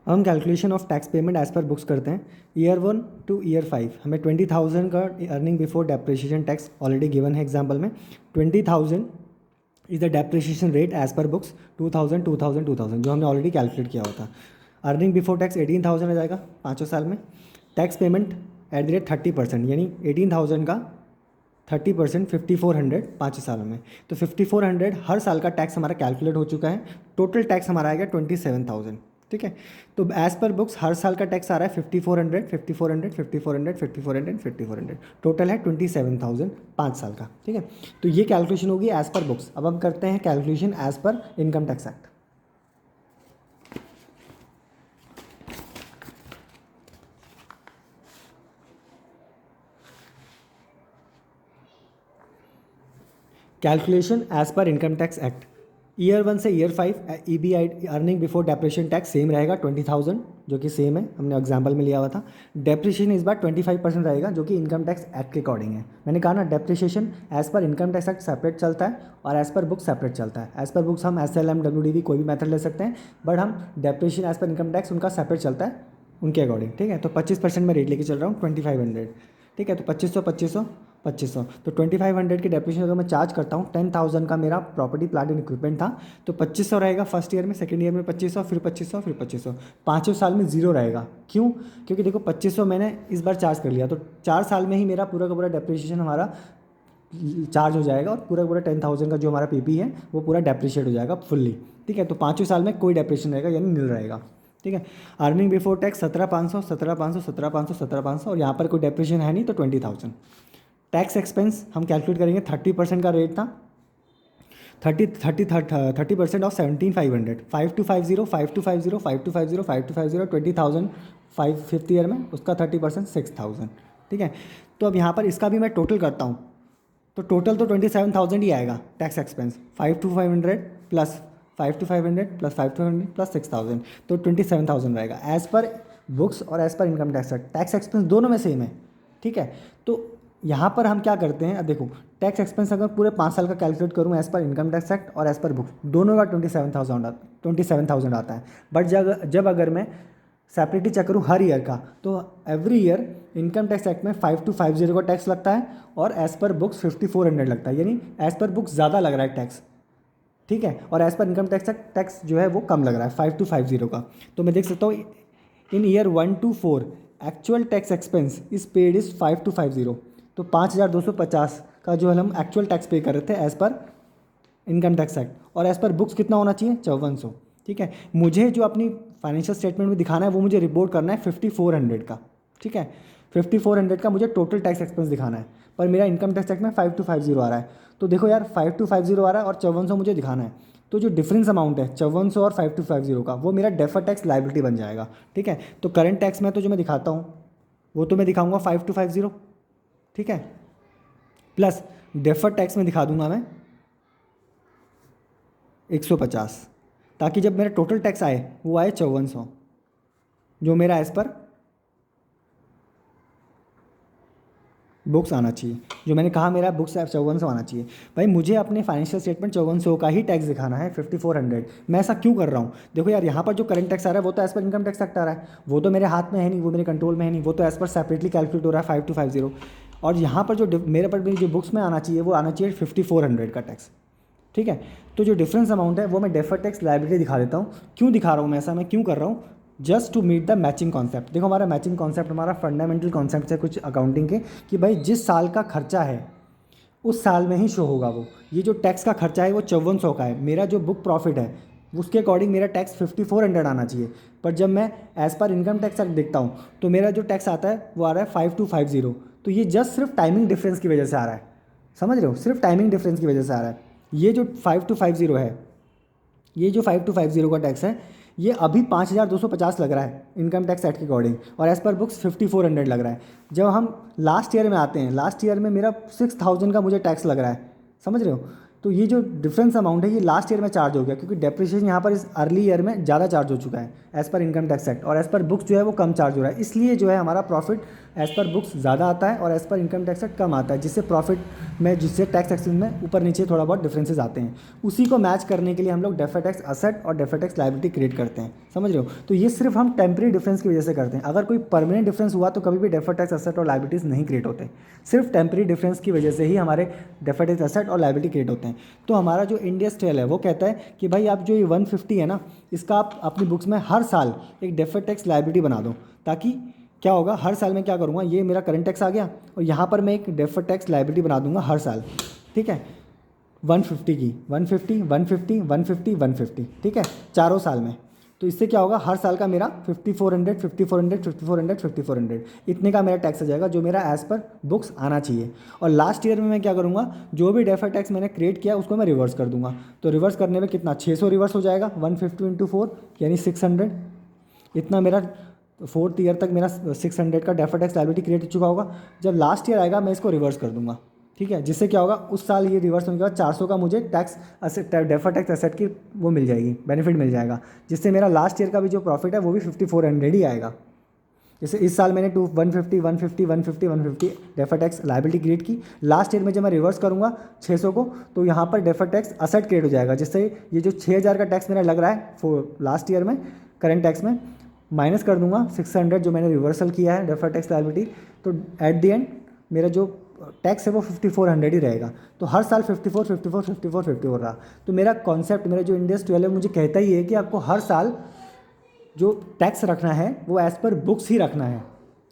हम calculation of tax payment as per books करते हैं। ईयर 1 टू ईयर 5 हमें 20,000 का earning before depreciation tax already given है एग्जाम्पल में। 20,000 is the depreciation rate as per books 2,000 2,000 2,000 जो हमने ऑलरेडी कैलकुलेट किया होता। अर्निंग बिफोर टैक्स 18,000 आ जाएगा 5 साल में। Tax payment at the rate 30% यानी 18,000 का 30% 5,400 5 सालों में। तो 5,400 हर साल का टैक्स हमारा कैलकुलेट हो चुका है। टोटल टैक्स हमारा आएगा 27,000। ठीक है, तो एज पर बुक्स हर साल का टैक्स आ रहा है 5,400 5,400 5,400 5,400 5,400 टोटल है 27,000 5 साल का। ठीक है, तो ये कैलकुलेशन होगी एज पर बुक्स। अब हम करते हैं calculation as per income tax act. Calculation as per income tax act. Year 1 से year 5 EBI earning before depreciation tax same रहेगा 20,000 जो कि सेम है, हमने एग्जाम्पल में लिया हुआ था। डेप्रिसिएशन इस बार 25% रहेगा जो कि इनकम टैक्स एक्ट के अकॉर्डिंग है। मैंने कहा ना depreciation as per income tax act separate चलता है और एज पर बुक सेपरेट चलता है। एज पर बुक्स हम SLM WDV कोई भी मेथड ले सकते हैं, बट हम depreciation as per income tax उनका सेपरेट चलता है उनके अकॉर्डिंग। ठीक है, तो 25% में रेट लेके चल रहा हूँ 2,500। ठीक है, तो 2500 2500 2500 तो 2,500 की डेप्रिसिएशन अगर मैं चार्ज करता हूँ 10,000 का मेरा प्रॉपर्टी प्लांट एंड इक्विपमेंट था तो 2500 रहेगा फर्स्ट ईयर में, सेकंड ईयर में 2500, फिर 2500, फिर 2500। पाँचों साल में जीरो रहेगा। क्यों? क्योंकि देखो 2500 मैंने इस बार चार्ज कर लिया तो 4 साल में ही मेरा पूरा का पूरा डेप्रिसिएशन हमारा चार्ज हो जाएगा और पूरा पूरा 10,000 का जो हमारा PP है वो पूरा डेप्रिशिएट हो जाएगा फुल्ली। ठीक है, तो पाँचों साल में कोई डेप्रिसिएशन रहेगा यानी नील रहेगा। ठीक है, अर्निंग बिफोर टैक्स 17,500 17,500 17,500 17,500 और यहाँ पर कोई डेप्रिसिएशन है नहीं तो 20,000। टैक्स एक्सपेंस हम कैलकुलेट करेंगे 30% का रेट था 30% ऑफ 17,500 5250 5250 5250 5250 20,000 5th ईयर में उसका 30% 6,000। ठीक है, तो अब यहाँ पर इसका भी मैं टोटल करता हूँ तो टोटल तो 27,000 ही आएगा tax expense 5,200 plus 5,200 plus 5,200 plus 6,000 तो 27,000 रहेगा एज पर बुक्स और as per income tax. Tax expense दोनों में सेम है। ठीक है, तो यहाँ पर हम क्या करते हैं, अब देखो टैक्स एक्सपेंस अगर पूरे 5 साल का कैलकुलेट करूँ as per income tax act और एज पर बुक्स दोनों का 27,000 आता है। बट जब अगर मैं सेपरेटली चेक करूँ हर ईयर का तो every year income tax act में 5,250 का टैक्स लगता है और एज पर बुक्स 5,400 लगता है, यानी एज पर बुक्स ज़्यादा लग रहा है टैक्स। ठीक है, और as per income tax tax जो है वो कम लग रहा है 5,250 का। तो मैं देख सकता हूँ in year 1 to 4 actual tax expense is paid is 5,250 तो 5,250 का जो है हम एक्चुअल टैक्स पे कर रहे थे as per income tax act और एज पर बुक्स कितना होना चाहिए 5,400। ठीक है, मुझे जो अपनी फाइनेंशियल स्टेटमेंट में दिखाना है वो मुझे रिपोर्ट करना है 5,400 का। ठीक है, 5,400 का मुझे टोटल टैक्स एक्सपेंस दिखाना है पर मेरा इनकम टैक्स एक्ट में 5,250 आ रहा है। तो देखो यार 5,250 आ रहा है और 5,400 मुझे दिखाना है तो जो डिफरेंस अमाउंट है 5,400 और 5,250 का वो मेरा डेफर टैक्स लाइबिलिटी बन जाएगा। ठीक है, तो करंट टैक्स में तो जो मैं दिखाता हूँ वो तो मैं दिखाऊंगा 5,250। ठीक है, प्लस डेफर टैक्स में दिखा दूंगा मैं 150 ताकि जब मेरा टोटल टैक्स आए वो आए 5,400 जो मेरा एज पर बुक्स आना चाहिए। जो मैंने कहा मेरा बुक्स 5,400 आना चाहिए। भाई मुझे अपने फाइनेंशियल स्टेटमेंट 5,400 का ही टैक्स दिखाना है 5,400। मैं ऐसा क्यों कर रहा हूँ? देखो यार यहाँ पर जो करंट टैक्स आ रहा है वो तो as per income tax act आ रहा है, वो तो मेरे हाथ में है नहीं, वो मेरे कंट्रोल में है नहीं, वो तो एज पर सेपरेटली कैलकुलेट हो रहा है 5,250। और यहाँ पर जो मेरे पर जो बुक्स में आना चाहिए वो आना चाहिए 5,400 का टैक्स। ठीक है, तो जो डिफरेंस अमाउंट है वो मैं डेफर टैक्स लायबिलिटी दिखा देता हूँ। क्यों दिखा रहा हूँ मैं ऐसा, मैं क्यों कर रहा हूँ? Just to meet the matching concept. देखो हमारा मैचिंग कॉन्सेप्ट हमारा फंडामेंटल कॉन्सेप्ट है कुछ अकाउंटिंग के कि भाई जिस साल का खर्चा है उस साल में ही शो होगा वो। ये जो टैक्स का खर्चा है वो 5,400 का है, मेरा जो बुक प्रॉफिट है उसके अकॉर्डिंग मेरा टैक्स 5,400 आना चाहिए। पर जब मैं as per income tax act देखता हूँ तो मेरा जो टैक्स आता है वो आ रहा है 5,250। तो ये जस्ट सिर्फ टाइमिंग डिफरेंस की वजह से आ रहा है, समझ रहे हो? सिर्फ टाइमिंग डिफरेंस की वजह से आ रहा है। ये जो 5,250 है, ये जो 5,250 का टैक्स है ये अभी 5,250 लग रहा है इनकम टैक्स एक्ट के अकॉर्डिंग और एज पर बुक्स 5,400 लग रहा है। जब हम लास्ट ईयर में आते हैं, लास्ट ईयर में मेरा 6,000 का मुझे टैक्स लग रहा है, समझ रहे हो? तो ये जो डिफरेंस अमाउंट है ये लास्ट ईयर में चार्ज हो गया, क्योंकि डेप्रिसिएशन यहाँ पर इस अर्ली ईयर में ज़्यादा चार्ज हो चुका है as per income tax act, और एज़ पर बुक्स जो है वो कम चार्ज हो रहा है, इसलिए जो है हमारा प्रॉफिट एज़ पर बुक्स ज़्यादा आता है और as per income tax act कम आता है, जिससे प्रॉफिट में, जिससे टैक्स एक्सपेंस में ऊपर नीचे थोड़ा बहुत डिफरेंसेस आते हैं। उसी को मैच करने के लिए हम लोग डेफर्ड टैक्स असेट और डेफर्ड टैक्स लायबिलिटी क्रिएट करते हैं, समझ रहे हो। तो ये सिर्फ हम टेम्परेरी डिफरेंस की वजह से करते हैं। अगर कोई परमानेंट डिफरेंस हुआ तो कभी भी डेफर्ड टैक्स असेट और लायबिलिटीज़ नहीं क्रिएट होते, सिर्फ टेम्परेरी डिफरेंस की वजह से ही हमारे डेफर्ड टैक्स असेट और लायबिलिटी क्रिएट होते हैं। तो हमारा जो इंड AS 12 है वो कहता है कि भाई आप जो ये 150 है ना, इसका आप अपनी बुक्स में हर साल एक डेफर्ड टैक्स लायबिलिटी बना दो, ताकि क्या होगा, हर साल मैं क्या करूँगा, ये मेरा करंट टैक्स आ गया और यहाँ पर मैं एक डेफर्ड टैक्स लायबिलिटी बना दूंगा हर साल, ठीक है, 150 की, 150 150 150 150, ठीक है, चारों साल में। तो इससे क्या होगा, हर साल का मेरा 5400 5400 5400 5400 इतने का मेरा टैक्स आ जाएगा, जो मेरा एज़ पर बुक्स आना चाहिए। और लास्ट ईयर में मैं क्या करूँगा, जो भी डेफर्ड टैक्स मैंने क्रिएट किया उसको मैं रिवर्स कर दूंगा। तो रिवर्स करने में कितना, 600 रिवर्स हो जाएगा, 150 × 4 यानी 600, इतना मेरा 4th ईयर तक मेरा 600 का डेफर्ड टैक्स लायबिलिटी क्रिएट हो चुका होगा। जब लास्ट ईयर आएगा मैं इसको रिवर्स कर दूंगा, ठीक है, जिससे क्या होगा, उस साल ये रिवर्स होने के बाद 400 का मुझे tax asset, deferred tax asset की वो मिल जाएगी, बेनिफिट मिल जाएगा, जिससे मेरा लास्ट ईयर का भी जो प्रॉफिट है वो भी 5400 ही आएगा। जैसे इस साल मैंने 150 150 150 150 डेफर्ड टैक्स लायबिलिटी क्रिएट की, लास्ट ईयर में जब मैं रिवर्स करूँगा 600 को, तो यहाँ पर डेफर्ड टैक्स असेट क्रिएट हो जाएगा, जिससे ये जो 6000 का टैक्स मेरा लग रहा है लास्ट ईयर में करंट टैक्स में, माइनस कर दूंगा 600 जो मैंने रिवर्सल किया है डेफर्ड टैक्स लायबिलिटी, तो एट द एंड मेरा जो टैक्स है वो 5400 ही रहेगा। तो हर साल 54 54 54 54 रहा। तो मेरा कॉन्सेप्ट, मेरा जो इंड AS 12 है मुझे कहता ही है कि आपको हर साल जो टैक्स रखना है वो एज़ पर बुक्स ही रखना है,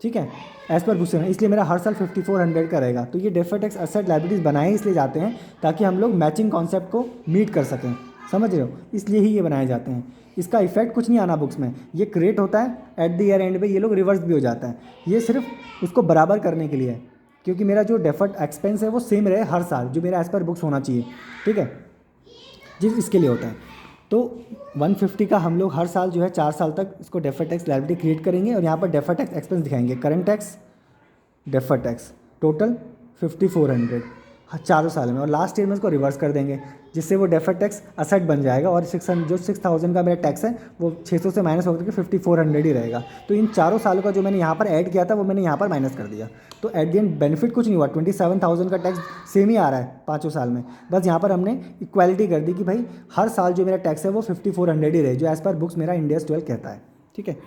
ठीक है, एज़ पर बुक्स रखना है, इसलिए मेरा हर साल 5400 का रहेगा। तो ये डेफर्ड टैक्स असेट लायबिलिटीज़ बनाए इसलिए जाते हैं ताकि हम लोग मैचिंग कॉन्सेप्ट को मीट कर सकें, समझ रहे हो, इसलिए ही ये बनाए जाते हैं। इसका इफेक्ट कुछ नहीं आना बुक्स में, ये क्रिएट होता है एट द ईयर एंड पे ये लोग रिवर्स भी हो जाता है, ये सिर्फ उसको बराबर करने के लिए है, क्योंकि मेरा जो डेफर्ड एक्सपेंस है वो सेम रहे हर साल, जो मेरा एज़ पर बुक्स होना चाहिए, ठीक है, जिस इसके लिए होता है। तो 150 का हम लोग हर साल जो है 4 साल तक इसको डेफर्ड टैक्स लायबिलिटी क्रिएट करेंगे और यहाँ पर डेफर्ड टैक्स एक्सपेंस दिखाएंगे, current tax, deferred tax, total 5400 चारों साल में, और लास्ट ईयर में इसको रिवर्स कर देंगे, जिससे वो डेफर्ड टैक्स असेट बन जाएगा और 6000 का मेरा टैक्स है वो 600 से माइनस होकर के 5400 ही रहेगा। तो इन चारों सालों का जो मैंने यहाँ पर ऐड किया था वो मैंने यहाँ पर माइनस कर दिया। तो एट द एंड बेनिफिट कुछ नहीं हुआ, 27000 का टैक्स सेम ही आ रहा है पाँचों साल में, बस यहाँ पर हमने इक्वालिटी कर दी कि भाई हर साल जो मेरा टैक्स है वो 5400 ही रहे, जो एज़ पर बुक्स मेरा इंड AS 12 कहता है, ठीक है।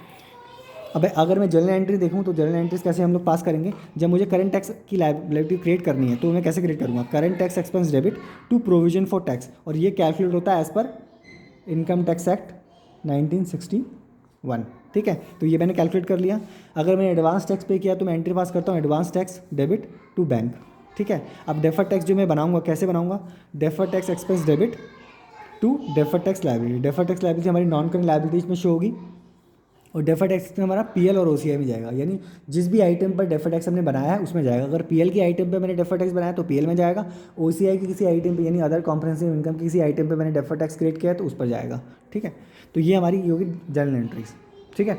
अब अगर मैं जर्नल एंट्री देखूँ तो जर्नल एंट्रीज कैसे हम लोग पास करेंगे, जब मुझे करंट टैक्स की लायबिलिटी क्रिएट करनी है तो मैं कैसे क्रिएट करूँगा, current tax expense debit to provision for tax, और ये कैलकुलेट होता है as per income tax act 1961, ठीक है। तो ये मैंने कैलकुलेट कर लिया। अगर मैंने एडवांस टैक्स पे किया तो मैं एंट्री पास करता हूँ advance tax debit to bank, ठीक है। अब डेफर्ड टैक्स जो मैं बनाऊँगा कैसे बनाऊँगा, deferred tax expense debit to deferred tax liability, deferred tax liability हमारी नॉन करंट लायबिलिटीज में शो होगी और डेफर्ड टैक्स में हमारा PL और OCI में जाएगा, यानी जिस भी आइटम पर डेफर्ड टैक्स हमने बनाया है उसमें जाएगा। अगर PL की आइटम पे मैंने डेफर्ड टैक्स बनाया तो PL में जाएगा, OCI की किसी आइटम पे यानी अदर कॉम्प्रिहेंसिव इनकम की किसी आइटम पे मैंने डेफर्ड टैक्स क्रिएट किया है तो उस पर जाएगा, ठीक है। तो ये हमारी होगी जर्नल एंट्रीज, ठीक है।